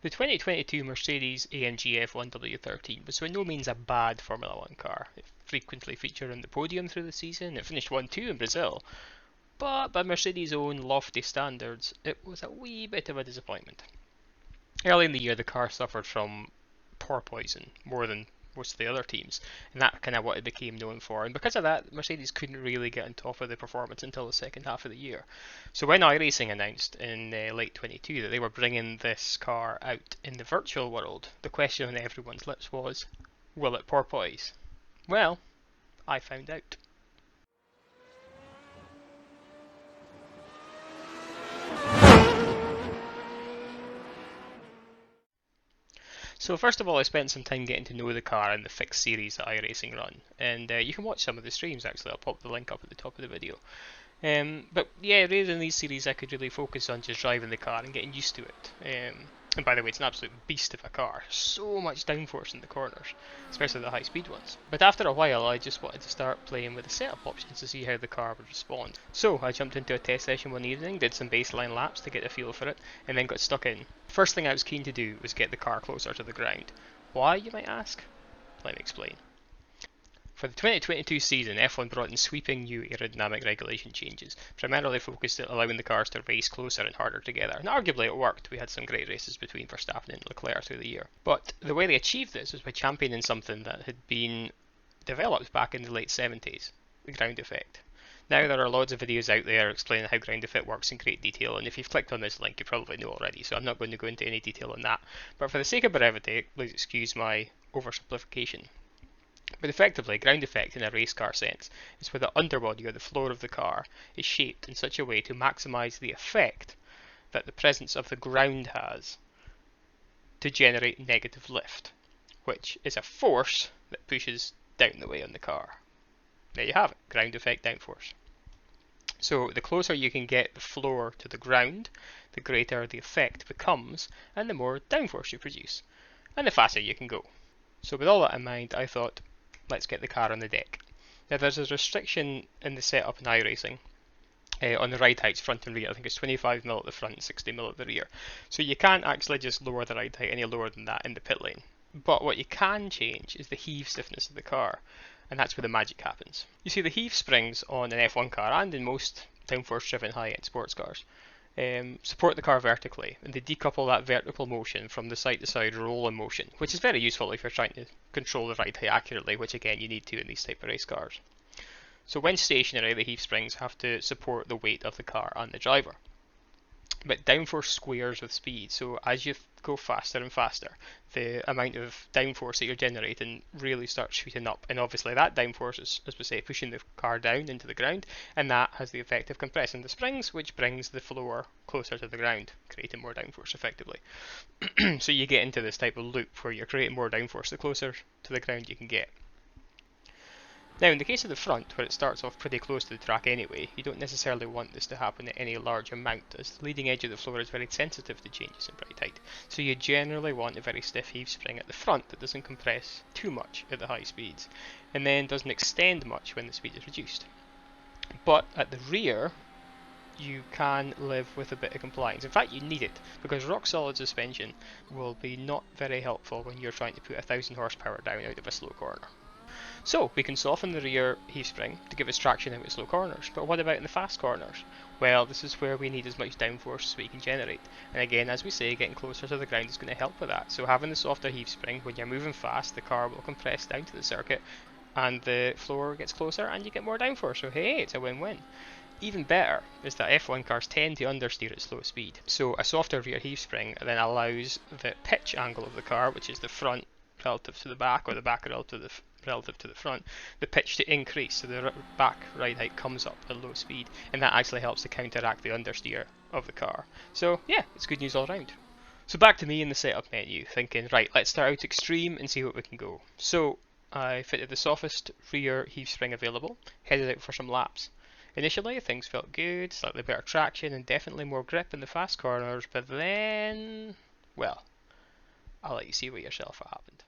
The 2022 Mercedes AMG F1 W13 was by no means a bad Formula 1 car. It frequently featured on the podium through the season, it finished 1-2 in Brazil, but by Mercedes' own lofty standards, it was a wee bit of a disappointment. Early in the year, the car suffered from porpoising more than most of the other teams, and that kind of what it became known for. And because of that, Mercedes couldn't really get on top of the performance until the second half of the year. So when iRacing announced in late 22 that they were bringing this car out in the virtual world, the question on everyone's lips was, will it porpoise? Well, I found out. So first of all, I spent some time getting to know the car and the fixed series that iRacing run, and you can watch some of the streams actually. I'll pop the link up at the top of the video. But yeah, really in these series I could really focus on just driving the car and getting used to it. And by the way, it's an absolute beast of a car. So much downforce in the corners, especially the high speed ones. But after a while I just wanted to start playing with the setup options to see how the car would respond. So I jumped into a test session one evening, did some baseline laps to get a feel for it, and then got stuck in. First thing I was keen to do was get the car closer to the ground. Why, you might ask? Let me explain. For the 2022 season, F1 brought in sweeping new aerodynamic regulation changes, primarily focused at allowing the cars to race closer and harder together. And arguably it worked. We had some great races between Verstappen and Leclerc through the year. But the way they achieved this was by championing something that had been developed back in the late 70s, the ground effect. Now there are loads of videos out there explaining how ground effect works in great detail, and if you've clicked on this link you probably know already, so I'm not going to go into any detail on that. But for the sake of brevity, please excuse my oversimplification. But effectively, ground effect in a race car sense is where the underbody or the floor of the car is shaped in such a way to maximise the effect that the presence of the ground has to generate negative lift, which is a force that pushes down the way on the car. There you have it, ground effect downforce. So the closer you can get the floor to the ground, the greater the effect becomes and the more downforce you produce, and the faster you can go. So with all that in mind, I thought, let's get the car on the deck. Now there's a restriction in the setup in iRacing on the ride heights front and rear. I think it's 25mm at the front and 60mm at the rear. So you can't actually just lower the ride height any lower than that in the pit lane. But what you can change is the heave stiffness of the car, and that's where the magic happens. You see, the heave springs on an F1 car and in most downforce driven high-end sports cars support the car vertically, and they decouple that vertical motion from the side-to-side rolling motion, which is very useful if you're trying to control the ride height accurately, which again you need to in these type of race cars. So when stationary, the heave springs have to support the weight of the car and the driver. But downforce squares with speed, so as you go faster and faster, the amount of downforce that you're generating really starts shooting up, and obviously that downforce is, as we say, pushing the car down into the ground, and that has the effect of compressing the springs, which brings the floor closer to the ground, creating more downforce effectively. So you get into this type of loop where you're creating more downforce the closer to the ground you can get. Now in the case of the front, where it starts off pretty close to the track anyway, you don't necessarily want this to happen at any large amount, as the leading edge of the floor is very sensitive to changes in ride height, so you generally want a very stiff heave spring at the front that doesn't compress too much at the high speeds, and then doesn't extend much when the speed is reduced. But at the rear, you can live with a bit of compliance. In fact, you need it, because rock solid suspension will be not very helpful when you're trying to put 1000 horsepower down out of a slow corner. So we can soften the rear heave spring to give us traction out at slow corners, but what about in the fast corners? Well, this is where we need as much downforce as we can generate, and again, as we say, getting closer to the ground is going to help with that. So having the softer heave spring, when you're moving fast, the car will compress down to the circuit and the floor gets closer and you get more downforce, so hey, it's a win-win. Even better is that F1 cars tend to understeer at slow speed, so a softer rear heave spring then allows the pitch angle of the car, which is the front relative to the back, or the back relative to the front, the pitch to increase, so the back ride height comes up at low speed, and that actually helps to counteract the understeer of the car. So yeah, it's good news all round. So back to me in the setup menu, thinking, right, let's start out extreme and see what we can go. So I fitted the softest rear heave spring available, headed out for some laps. Initially things felt good, slightly better traction and definitely more grip in the fast corners, but then, well, I'll let you see for yourself what happened.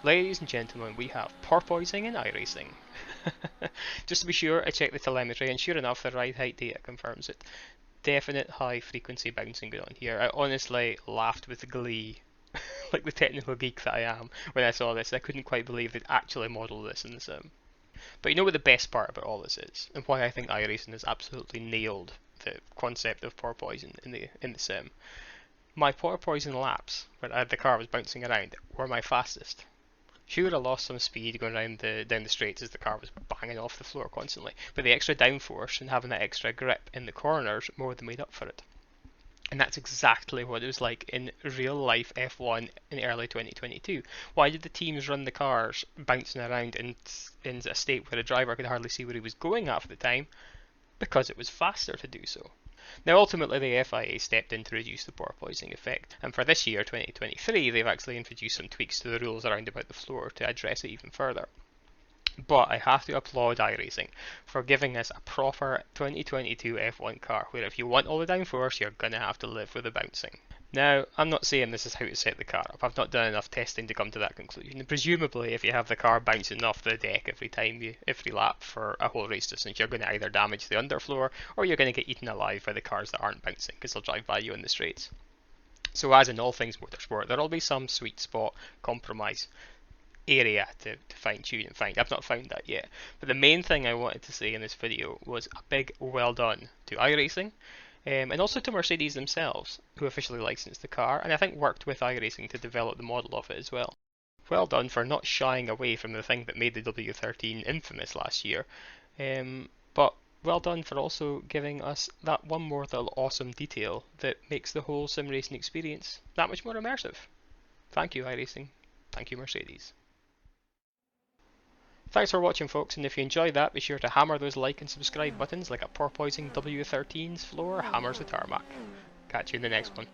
Ladies and gentlemen, we have porpoising in iRacing. Just to be sure, I checked the telemetry, and sure enough, the ride height data confirms it. Definite high frequency bouncing going on here. I honestly laughed with glee, like the technical geek that I am, when I saw this. I couldn't quite believe they'd actually modelled this in the sim. But you know what the best part about all this is, and why I think iRacing has absolutely nailed the concept of porpoising in the sim. My porpoising laps, where the car was bouncing around, were my fastest. Sure, I lost some speed going down the straights as the car was banging off the floor constantly, but the extra downforce and having that extra grip in the corners more than made up for it. And that's exactly what it was like in real life F1 in early 2022. Why did the teams run the cars bouncing around in a state where the driver could hardly see where he was going half the time? Because it was faster to do so. Now, ultimately, the FIA stepped in to reduce the porpoising effect, and for this year, 2023, they've actually introduced some tweaks to the rules around about the floor to address it even further. But I have to applaud iRacing for giving us a proper 2022 F1 car, where if you want all the downforce, you're going to have to live with the bouncing. Now, I'm not saying this is how to set the car up. I've not done enough testing to come to that conclusion. And presumably, if you have the car bouncing off the deck every lap for a whole race distance, you're going to either damage the underfloor or you're going to get eaten alive by the cars that aren't bouncing because they'll drive by you in the straights. So, as in all things motorsport, there'll be some sweet spot compromise area to fine tune and find. I've not found that yet. But the main thing I wanted to say in this video was a big well done to iRacing. And also to Mercedes themselves, who officially licensed the car, and I think worked with iRacing to develop the model of it as well. Well done for not shying away from the thing that made the W13 infamous last year, but well done for also giving us that one more little awesome detail that makes the whole sim racing experience that much more immersive. Thank you, iRacing. Thank you, Mercedes. Thanks for watching, folks, and if you enjoyed that, be sure to hammer those like and subscribe buttons like a porpoising W13's floor hammers the tarmac. Catch you in the next one.